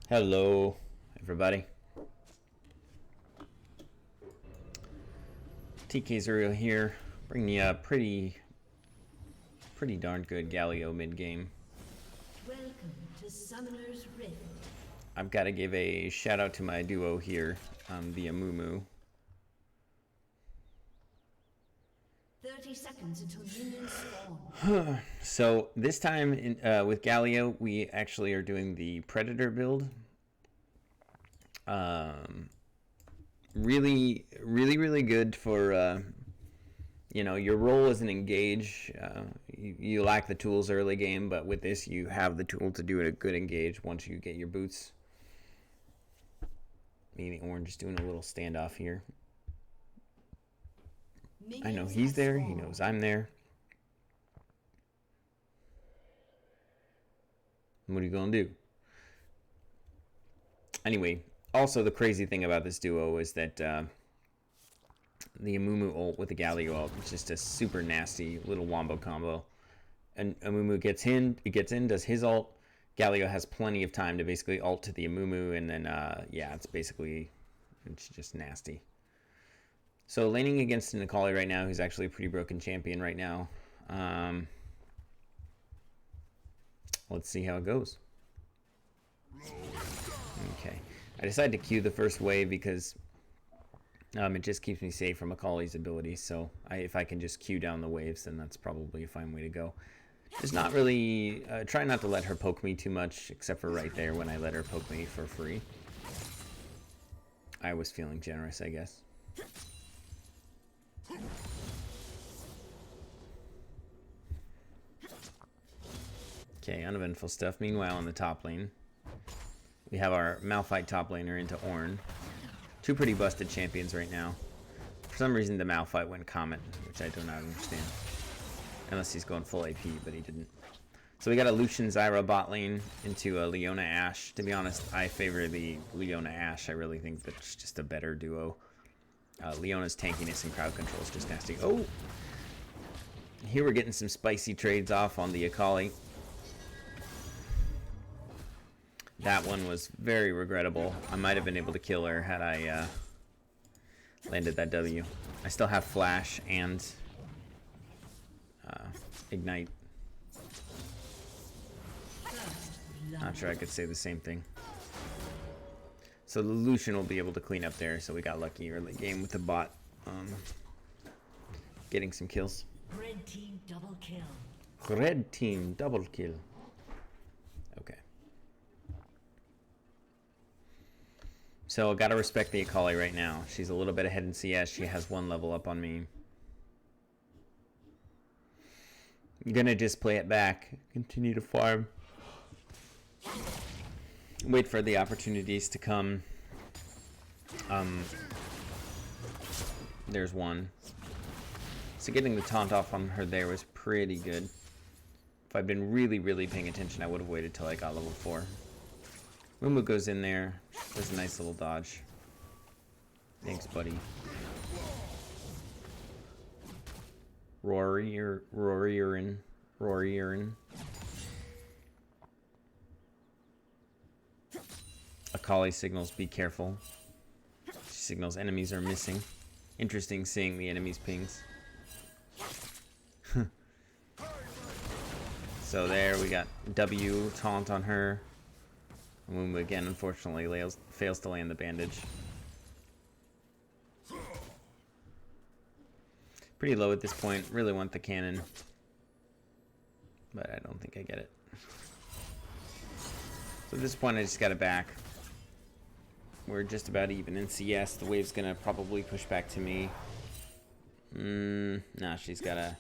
Hello, everybody. TK Zuriel here, bringing you a pretty darn good Galio mid-game. Welcome to Summoner's Rift. I've got to give a shout out to my duo here, the Amumu. 30 seconds until minions spawn. So this time with Galio, we actually are doing the Predator build. Really good for your role as an engage. You lack the tools early game, but with this you have the tool to do a good engage once you get your boots. Maybe Orange is doing a little standoff here. I know he's there, he knows I'm there. What are you gonna do? Anyway, also the crazy thing about this duo is that the Amumu ult with the Galio ult is just a super nasty little wombo combo. And Amumu gets in, does his ult. Galio has plenty of time to basically ult to the Amumu, and then it's just nasty. So laning against an Akali right now, who's actually a pretty broken champion right now. Let's see how it goes. Okay, I decided to queue the first wave because it just keeps me safe from Akali's abilities. So if I can just queue down the waves, then that's probably a fine way to go. Just not really, try not to let her poke me too much, except for right there when I let her poke me for free. I was feeling generous, I guess. Okay, uneventful stuff. Meanwhile, in the top lane, we have our Malphite top laner into Ornn. Two pretty busted champions right now. For some reason, the Malphite went Comet, which I do not understand. Unless he's going full AP, but he didn't. So we got a Lucian Zyra bot lane into a Leona Ashe. To be honest, I favor the Leona Ashe. I really think that's just a better duo. Leona's tankiness and crowd control is just nasty. Oh! Here we're getting some spicy trades off on the Akali. That one was very regrettable. I might have been able to kill her had I landed that W. I still have Flash and Ignite. Not sure I could say the same thing. So the Lucian will be able to clean up there, so we got lucky early game with the bot getting some kills. Red team double kill. Red team double kill. Okay. So I gotta respect the Akali right now. She's a little bit ahead in CS. She has one level up on me. I'm gonna just play it back. Continue to farm. Wait for the opportunities to come. There's one. So getting the taunt off on her there was pretty good. If I'd been really paying attention, I would have waited till I got level 4. Mumu goes in there. There's a nice little dodge. Thanks, buddy. Rory. Akali signals, be careful. She signals enemies are missing. Interesting seeing the enemies' pings. So there we got W taunt on her. Mumu again, unfortunately, fails to land the bandage. Pretty low at this point. Really want the cannon, but I don't think I get it. So at this point, I just got it back. We're just about even in CS. The wave's gonna probably push back to me. Nah, she's got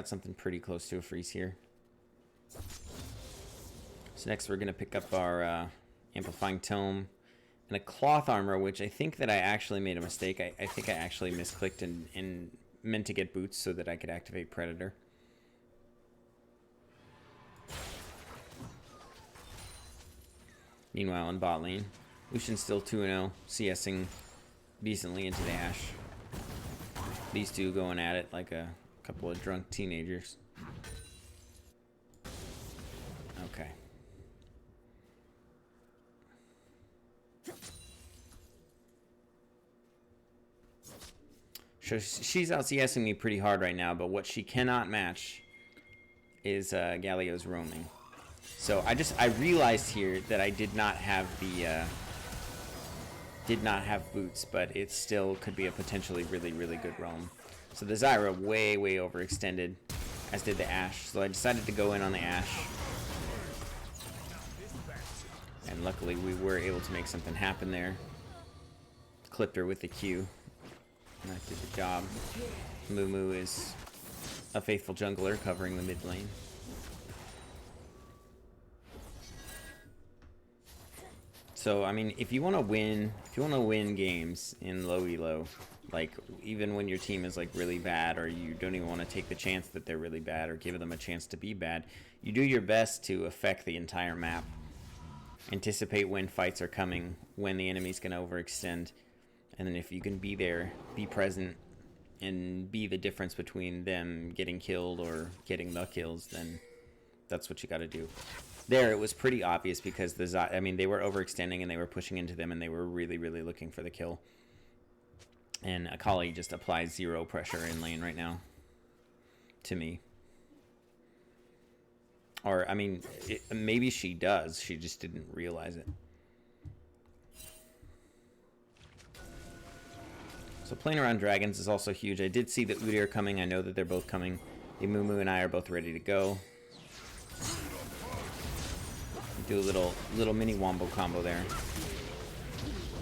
something pretty close to a freeze here. So next we're gonna pick up our amplifying tome and a cloth armor, which I think that I actually made a mistake. I think I actually misclicked and meant to get boots so that I could activate Predator. Meanwhile, in bot lane, Lucian's still 2-0, CSing decently into the Ashe. These two going at it like a couple of drunk teenagers. Okay. So she's outCSing me pretty hard right now, but what she cannot match is Galio's roaming. So I realized here that I did not have the boots, but it still could be a potentially really, really good roam. So the Zyra way overextended, as did the Ashe. So I decided to go in on the Ashe. And luckily we were able to make something happen there. Clipped her with the Q. And that did the job. Moo is a faithful jungler covering the mid lane. So, I mean, if you want to win games in low elo, like even when your team is like really bad, or you don't even want to take the chance that they're really bad or give them a chance to be bad, you do your best to affect the entire map. Anticipate when fights are coming, when the enemy's going to overextend, and then if you can be there, be present, and be the difference between them getting killed or getting the kills, then that's what you got to do. There, it was pretty obvious because they were overextending and they were pushing into them and they were really looking for the kill. And Akali just applies 0 pressure in lane right now. To me. Or, I mean, maybe she does. She just didn't realize it. So playing around dragons is also huge. I did see the Udyr coming. I know that they're both coming. Imumu and I are both ready to go. Do a little mini wombo combo there.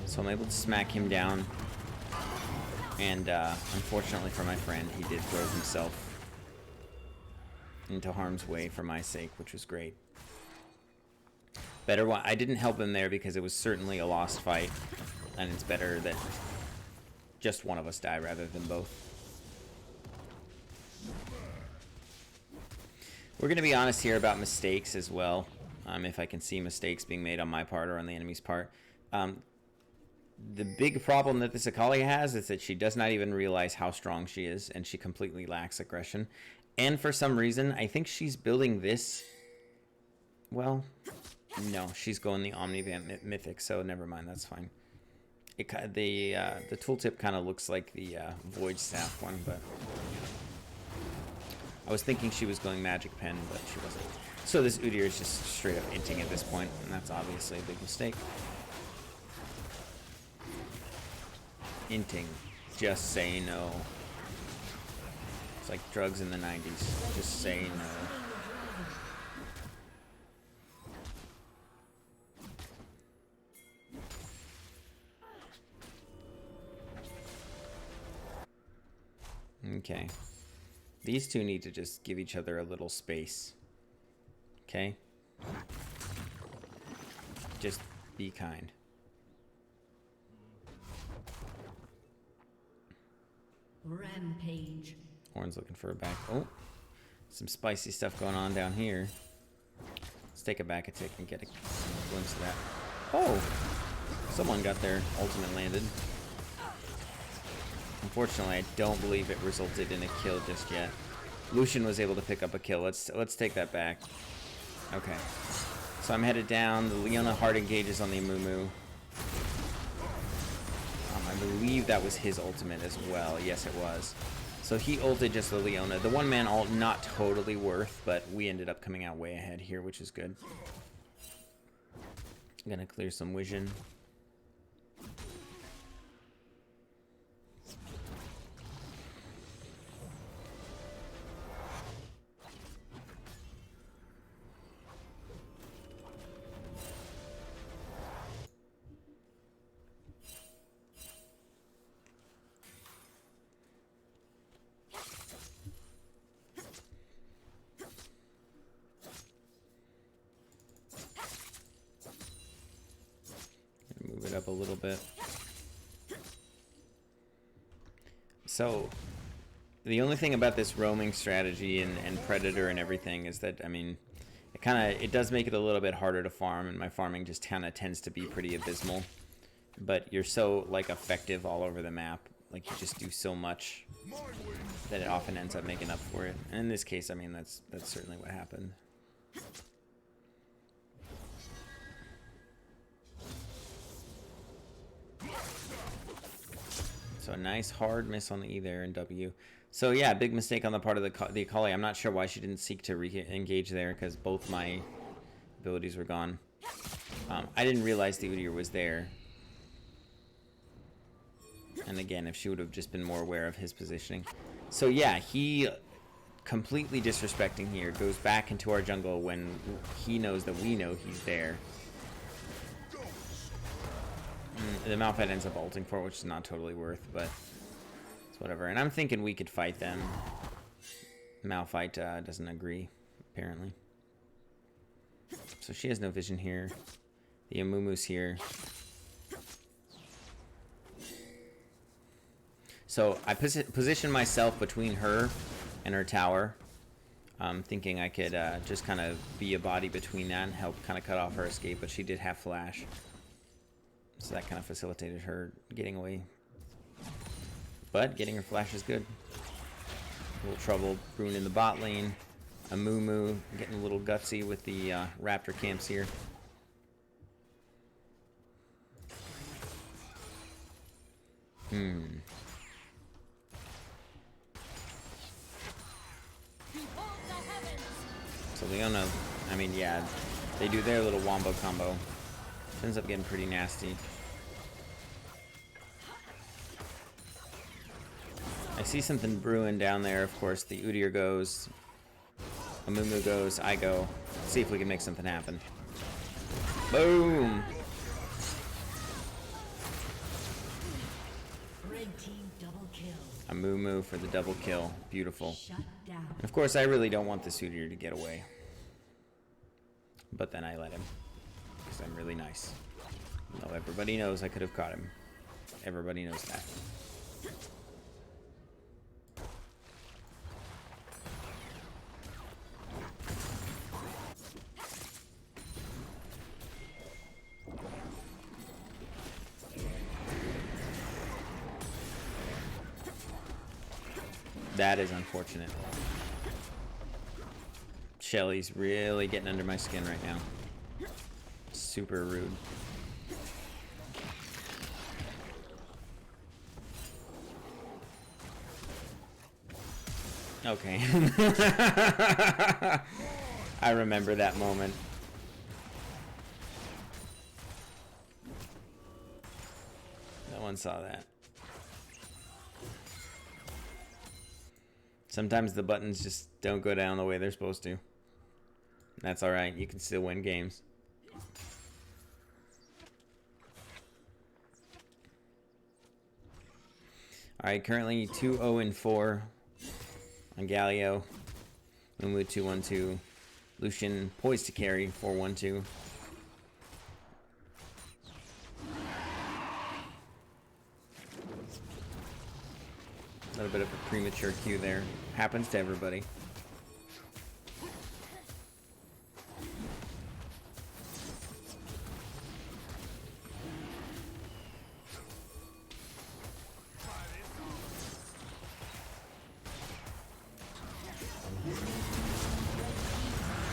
So I'm able to smack him down. And unfortunately for my friend, he did throw himself into harm's way for my sake, which was great. Better one. I didn't help him there because it was certainly a lost fight, and it's better that just one of us die rather than both. We're going to be honest here about mistakes as well. If I can see mistakes being made on my part or on the enemy's part. The big problem that this Akali has is that she does not even realize how strong she is, and she completely lacks aggression. And for some reason, I think she's building this... Well, no, she's going the Omnivamp Mythic, so never mind, that's fine. The tooltip kind of looks like the Void Staff one, but... I was thinking she was going Magic Pen, but she wasn't. So this Udyr is just straight up inting at this point, and that's obviously a big mistake. Inting. Just say no. It's like drugs in the 90s. Just say no. Okay. These two need to just give each other a little space. Okay? Just be kind. Rampage. Horn's looking for a back. Oh, some spicy stuff going on down here. Let's take a back attack and get a glimpse of that. Oh! Someone got their ultimate landed. Unfortunately, I don't believe it resulted in a kill just yet. Lucian was able to pick up a kill. Let's take that back. Okay. So I'm headed down. The Leona hard engages on the Amumu. I believe that was his ultimate as well. Yes, it was. So he ulted just the Leona. The one-man ult, not totally worth, but we ended up coming out way ahead here, which is good. I'm gonna clear some vision. Move it up a little bit. So the only thing about this roaming strategy and Predator and everything is that, I mean, it does make it a little bit harder to farm, and my farming just kind of tends to be pretty abysmal. But you're so like effective all over the map, like you just do so much that it often ends up making up for it. And in this case, I mean, that's certainly what happened. So a nice hard miss on the E there in W. So yeah, big mistake on the part of the Akali. I'm not sure why she didn't seek to re-engage there, because both my abilities were gone. I didn't realize the Udyr was there. And again, if she would have just been more aware of his positioning. So yeah, he completely disrespecting here, goes back into our jungle when he knows that we know he's there. The Malphite ends up ulting for it, which is not totally worth, but it's whatever. And I'm thinking we could fight them. Malphite doesn't agree, apparently. So she has no vision here. The Amumu's here. So I position myself between her and her tower, thinking I could just kind of be a body between that and help kind of cut off her escape, but she did have flash. So that kind of facilitated her getting away. But getting her flash is good. A little trouble brewing in the bot lane. Amumu getting a little gutsy with the Raptor camps here. So Leona, I mean, yeah, they do their little wombo combo. Ends up getting pretty nasty. I see something brewing down there. Of course, the Udyr goes. Amumu goes. I go. Let's see if we can make something happen. Boom! Red team double kill. Amumu for the double kill. Beautiful. Shut down. And of course, I really don't want this Udyr to get away. But then I let him. Because I'm really nice. No, everybody knows I could have caught him. Everybody knows that. That is unfortunate. Shelly's really getting under my skin right now. Super rude. Okay. I remember that moment. No one saw that. Sometimes the buttons just don't go down the way they're supposed to. That's alright, you can still win games. Alright, currently 2-0-4 on Galio. Mumu 2-1-2. Lucian poised to carry 4-1-2. A little bit of a premature Q there. Happens to everybody.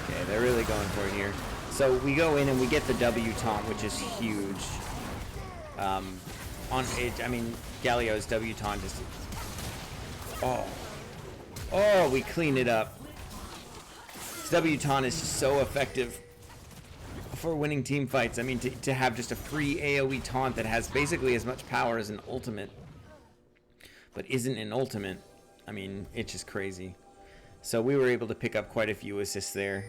Okay, they're really going for it here. So we go in and we get the W taunt, which is huge. On it, I mean, Galio's W taunt is. Oh, we cleaned it up. W taunt is just so effective for winning team fights. I mean, to have just a free AoE taunt that has basically as much power as an ultimate, but isn't an ultimate. I mean, it's just crazy. So we were able to pick up quite a few assists there.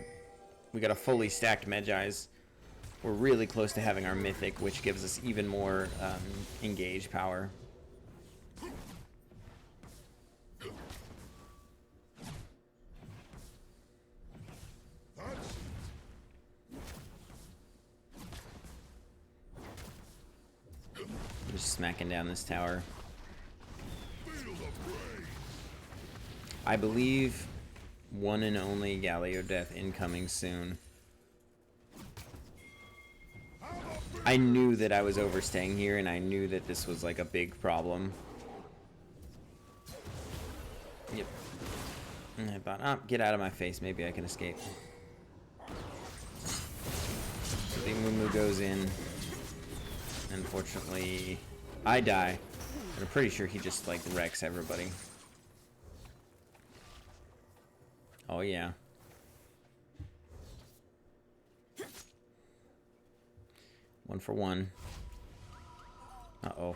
We got a fully stacked Medjai's. We're really close to having our Mythic, which gives us even more engage power. Just smacking down this tower. I believe one and only Galio death incoming soon. I knew that I was overstaying here, and I knew that this was like a big problem. Yep. And I thought, oh, get out of my face. Maybe I can escape. So the Mumu goes in. Unfortunately, I die. But I'm pretty sure he just, like, wrecks everybody. Oh, yeah. One for one. Uh-oh.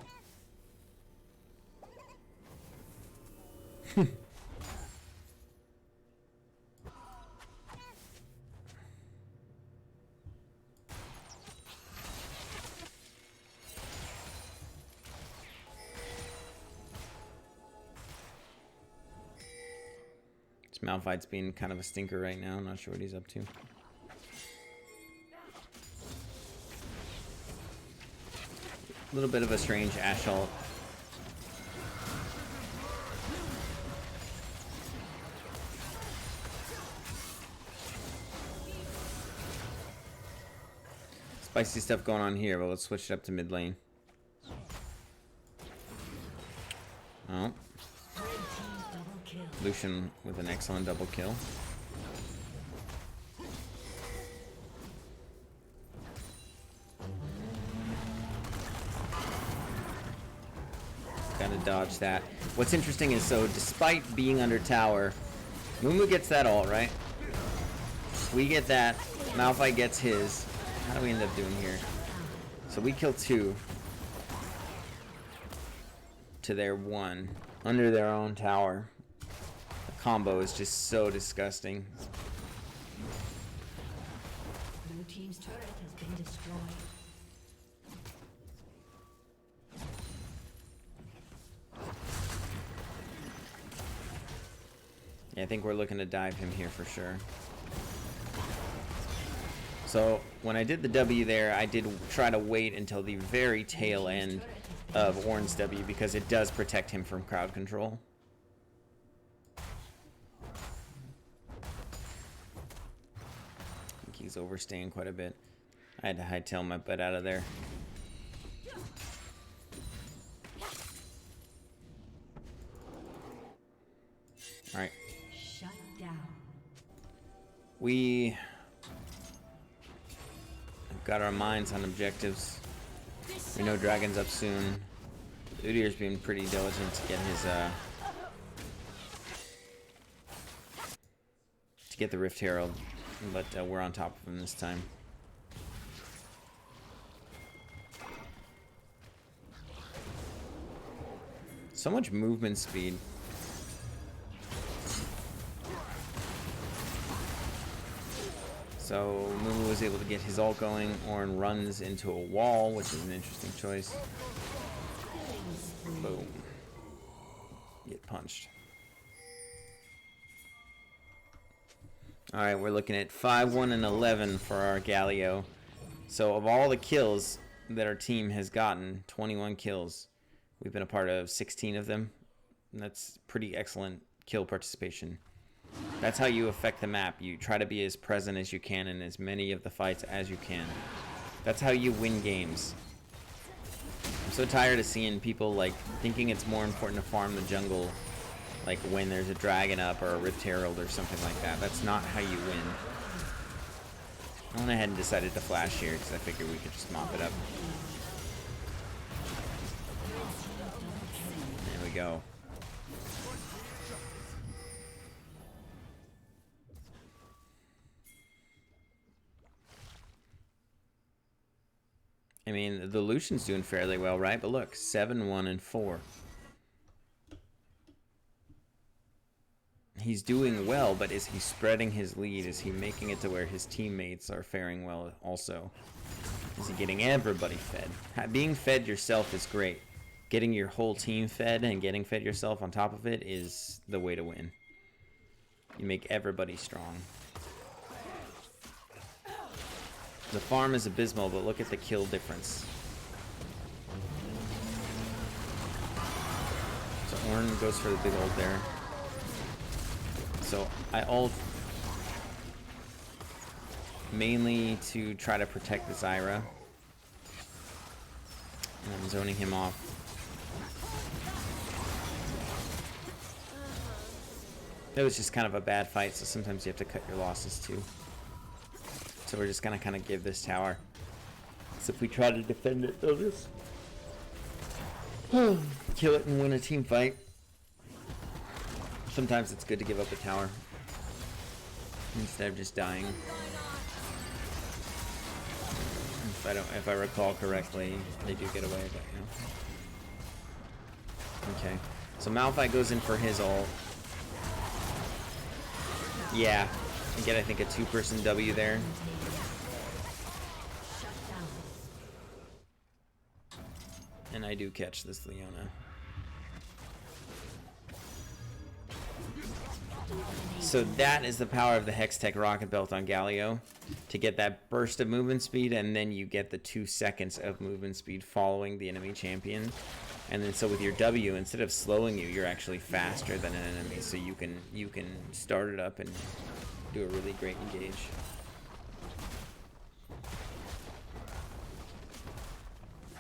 Malphite's being kind of a stinker right now. I'm not sure what he's up to. A little bit of a strange Ash ult. Spicy stuff going on here, but let's switch it up to mid lane. Oh. Lucian with an excellent double kill. Gotta dodge that. What's interesting is, so despite being under tower, Mumu gets that ult, right? We get that. Malphite gets his. How do we end up doing here? So we kill 2 to their 1 under their own tower. The combo is just so disgusting. Blue team's turret has been destroyed. Yeah, I think we're looking to dive him here for sure. So when I did the W there, I did try to wait until the very tail end of Ornn's W because it does protect him from crowd control. I think he's overstaying quite a bit. I had to hightail my butt out of there. Alright. Shut down. We have got our minds on objectives. We know Dragon's up soon. Udyr's being pretty diligent to get his to get the Rift Herald, but we're on top of him this time. So much movement speed. So Mumu was able to get his ult going. Ornn runs into a wall, which is an interesting choice. Boom. Get punched. Alright, we're looking at 5-1 and 11 for our Galio. So of all the kills that our team has gotten, 21 kills, we've been a part of 16 of them. And that's pretty excellent kill participation. That's how you affect the map. You try to be as present as you can in as many of the fights as you can. That's how you win games. I'm so tired of seeing people like thinking it's more important to farm the jungle, like when there's a dragon up or a Rift Herald or something like that. That's not how you win. I went ahead and decided to flash here because I figured we could just mop it up. There we go. I mean, the Lucian's doing fairly well, right? But look, 7-1 and 4. He's doing well, but is he spreading his lead? Is he making it to where his teammates are faring well also? Is he getting everybody fed? Being fed yourself is great. Getting your whole team fed and getting fed yourself on top of it is the way to win. You make everybody strong. The farm is abysmal, but look at the kill difference. So Ornn goes for the big ult there. So I ult mainly to try to protect the Zyra. And I'm zoning him off. It was just kind of a bad fight, so sometimes you have to cut your losses too. So we're just gonna kind of give this tower. So if we try to defend it, they'll just Kill it and win a team fight. Sometimes it's good to give up a tower instead of just dying. If I recall correctly, they do get away, but you know. Okay, so Malphite goes in for his ult. Yeah, I get I think a 2-person W there. And I do catch this Leona. So that is the power of the Hextech Rocket Belt on Galio, to get that burst of movement speed, and then you get the 2 seconds of movement speed following the enemy champion. And then so with your W, instead of slowing you, you're actually faster than an enemy, so you can start it up and do a really great engage.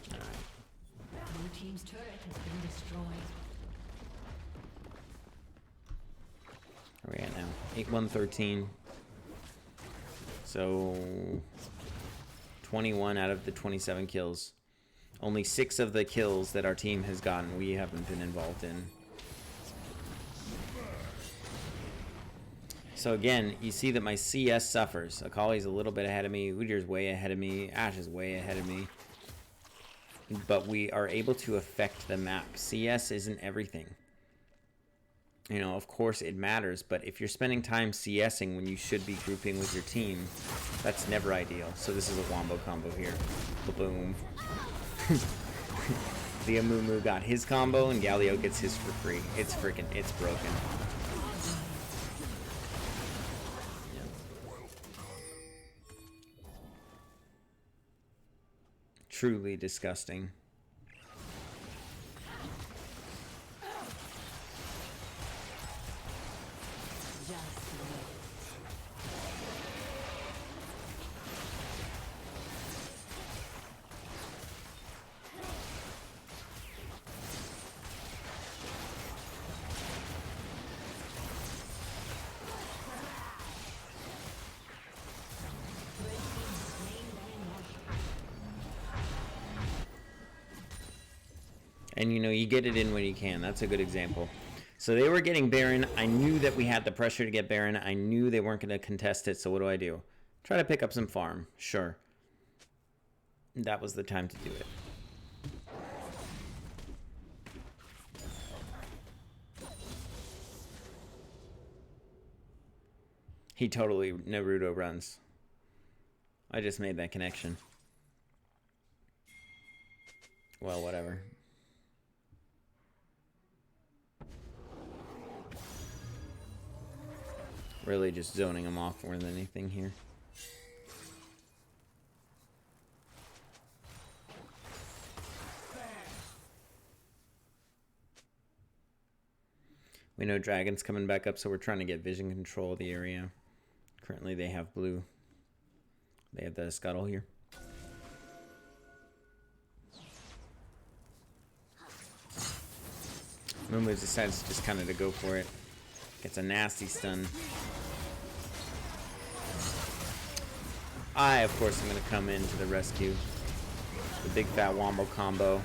Blue team's turret has been destroyed. Where are we at now? 8-1-13. So 21 out of the 27 kills. Only 6 of the kills that our team has gotten we haven't been involved in. So again, you see that my CS suffers. Akali's a little bit ahead of me. Udyr's way ahead of me. Ashe is way ahead of me. But we are able to affect the map. CS isn't everything. You know, of course it matters, but if you're spending time CSing when you should be grouping with your team, that's never ideal. So this is a wombo combo here. Boom. The Amumu got his combo and Galio gets his for free. It's broken. Yeah. Truly disgusting. And you know, you get it in when you can. That's a good example. So they were getting Baron. I knew that we had the pressure to get Baron. I knew they weren't going to contest it. So what do? Try to pick up some farm. Sure. That was the time to do it. He totally Naruto runs. I just made that connection. Well, whatever. Really just zoning him off more than anything here. We know Dragon's coming back up, so we're trying to get vision control of the area. Currently they have blue. They have the scuttle here. Mumu decides just kind of to go for it. Gets a nasty stun. I, of course, am going to come in to the rescue. The big fat wombo combo.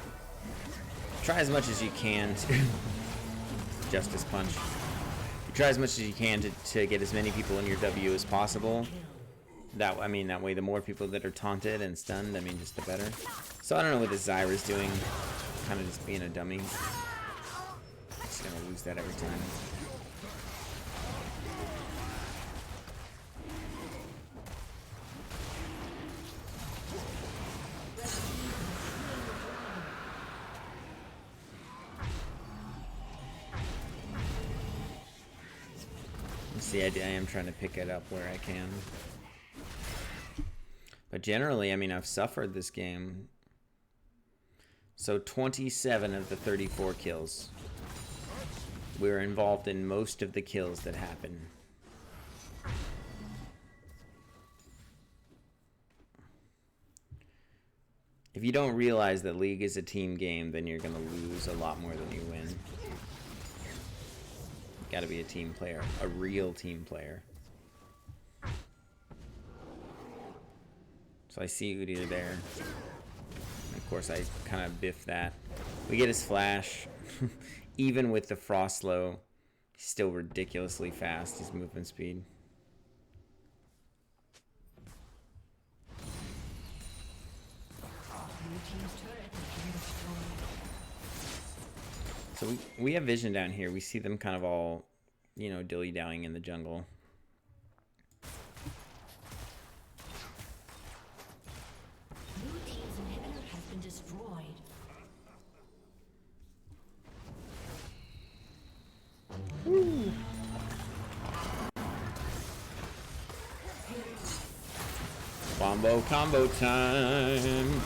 Try as much as you can to... Justice punch. You try as much as you can to get as many people in your W as possible. That way the more people that are taunted and stunned, just the better. So I don't know what this Zyra's doing. Kind of just being a dummy. Just going to lose that every time. See, I am trying to pick it up where I can. But generally, I've suffered this game. So 27 of the 34 kills. We were involved in most of the kills that happen. If you don't realize that League is a team game, then you're going to lose a lot more than you win. Got to be a team player, a real team player. So I see Udyr there. And of course, I kind of biff that. We get his flash. Even with the frost slow, he's still ridiculously fast, his movement speed. Blue team's turret has been destroyed. So we have vision down here. We see them kind of all, you know, dilly-dallying in the jungle. Blue team's inhibitor has been destroyed. Wombo combo time!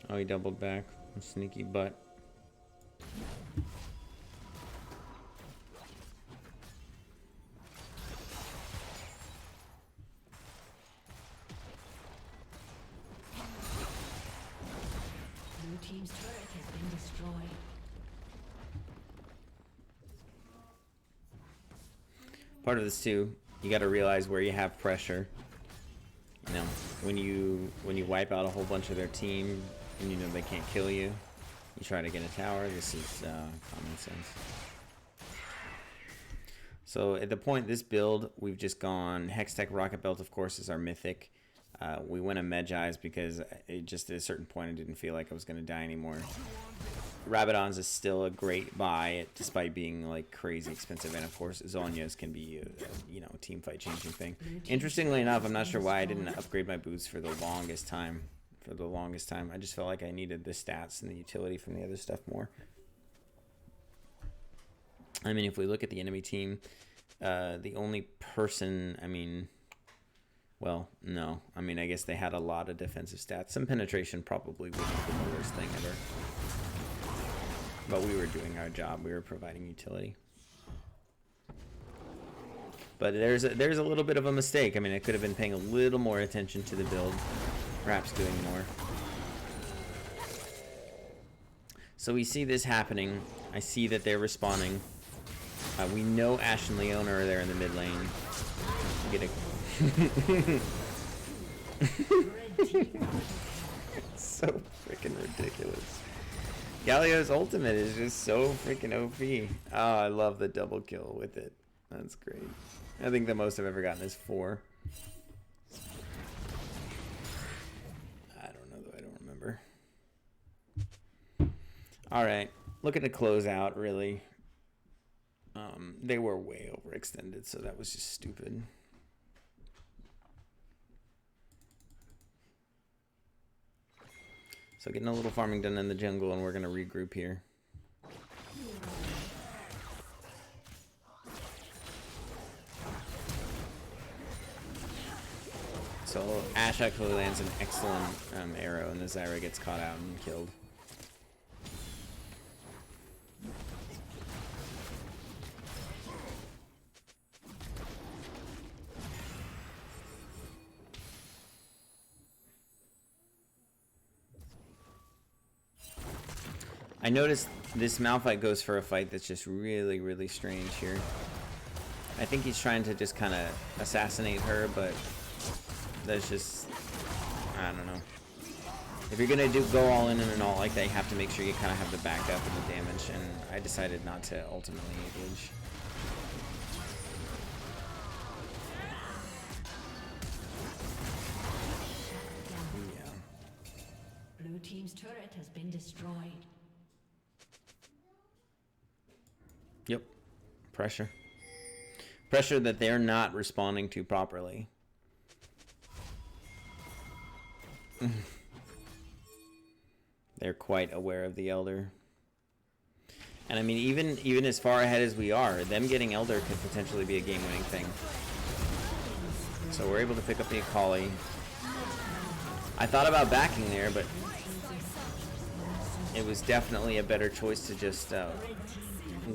Oh, he doubled back. Sneaky butt. Blue team's turret has been destroyed. Part of this too, you got to realize where you have pressure. You know, when you wipe out a whole bunch of their team and you know they can't kill you, you try to get a tower. This is common sense. So at the point this build, we've just gone Hextech Rocket Belt, of course, is our mythic. We went a Medjai's because it just at a certain point I didn't feel like I was going to die anymore. Rabadon's is still a great buy, despite being like crazy expensive, and of course Zhonya's can be you know, team fight changing thing. Interestingly enough, I'm not sure why I didn't upgrade my boots for the longest time. I just felt like I needed the stats and the utility from the other stuff more. I mean, if we look at the enemy team, the only person, I mean, well, no. I mean, I guess they had a lot of defensive stats. Some penetration probably wasn't the worst thing ever. But we were doing our job. We were providing utility. But there's a little bit of a mistake. I mean, I could have been paying a little more attention to the build. Perhaps doing more. So we see this happening. I see that they're responding. We know Ashe and Leona are there in the mid lane. Get a it's so freaking ridiculous. Galio's ultimate is just so freaking OP. Oh, I love the double kill with it. That's great. I think the most I've ever gotten is 4. I don't know though, I don't remember. Alright, looking to close out really. They were way overextended, so that was just stupid. So getting a little farming done in the jungle, and we're going to regroup here. So Ashe actually lands an excellent arrow, and the Zyra gets caught out and killed. I noticed this Malphite goes for a fight that's just really, really strange here. I think he's trying to just kind of assassinate her, but that's just, I don't know. If you're gonna go all in and an ult like that, you have to make sure you kind of have the backup and the damage, and I decided not to ultimately engage. Yeah. Blue team's turret has been destroyed. Yep. Pressure. Pressure that they're not responding to properly. They're quite aware of the Elder. And I mean, even as far ahead as we are, them getting Elder could potentially be a game-winning thing. So we're able to pick up the Akali. I thought about backing there, but it was definitely a better choice to just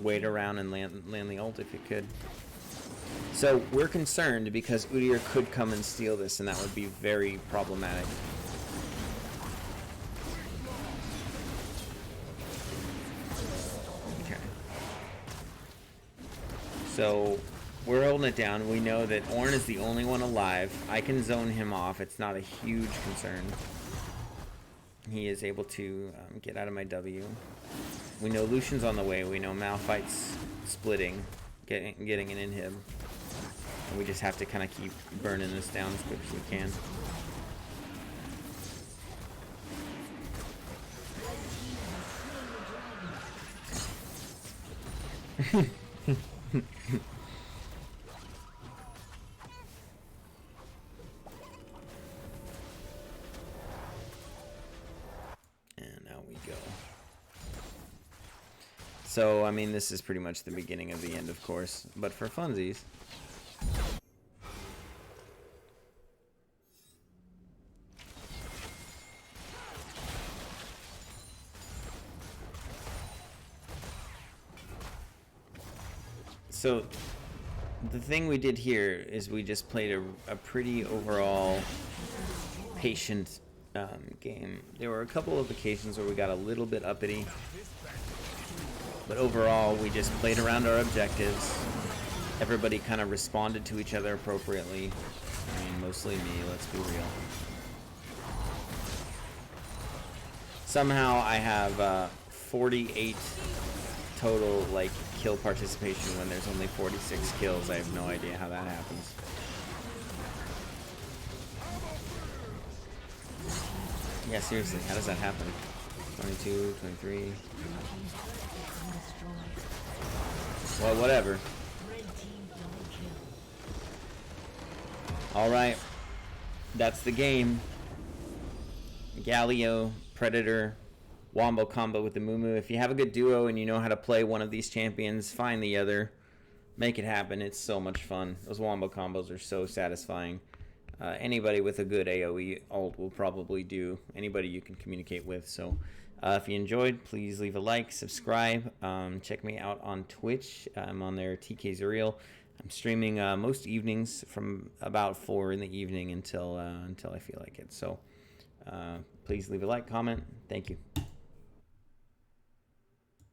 wait around and land the ult if you could. So we're concerned because Udyr could come and steal this, and that would be very problematic. Okay. So we're holding it down. We know that Ornn is the only one alive. I can zone him off. It's not a huge concern. He is able to get out of my W. We know Lucian's on the way. We know Malphite's splitting, getting an inhib. And we just have to kind of keep burning this down as quick as we can. And now we go. So, I mean, this is pretty much the beginning of the end, of course. But for funsies... So, the thing we did here is we just played a pretty overall patient game. There were a couple of occasions where we got a little bit uppity, but overall we just played around our objectives. Everybody kind of responded to each other appropriately. I mean, mostly me, let's be real. Somehow I have 48 total, like, kill participation when there's only 46 kills. I have no idea how that happens. Yeah, seriously, how does that happen? 22, 23... Well, whatever. Alright. That's the game. Galio, Predator, Wombo combo with the Mumu. If you have a good duo and you know how to play one of these champions, find the other. Make it happen. It's so much fun. Those Wombo combos are so satisfying. Anybody with a good AoE ult will probably do. Anybody you can communicate with. So if you enjoyed, please leave a like, subscribe. Check me out on Twitch. I'm on there, TK Zuriel. I'm streaming most evenings from about 4 in the evening until I feel like it. So please leave a like, comment. Thank you.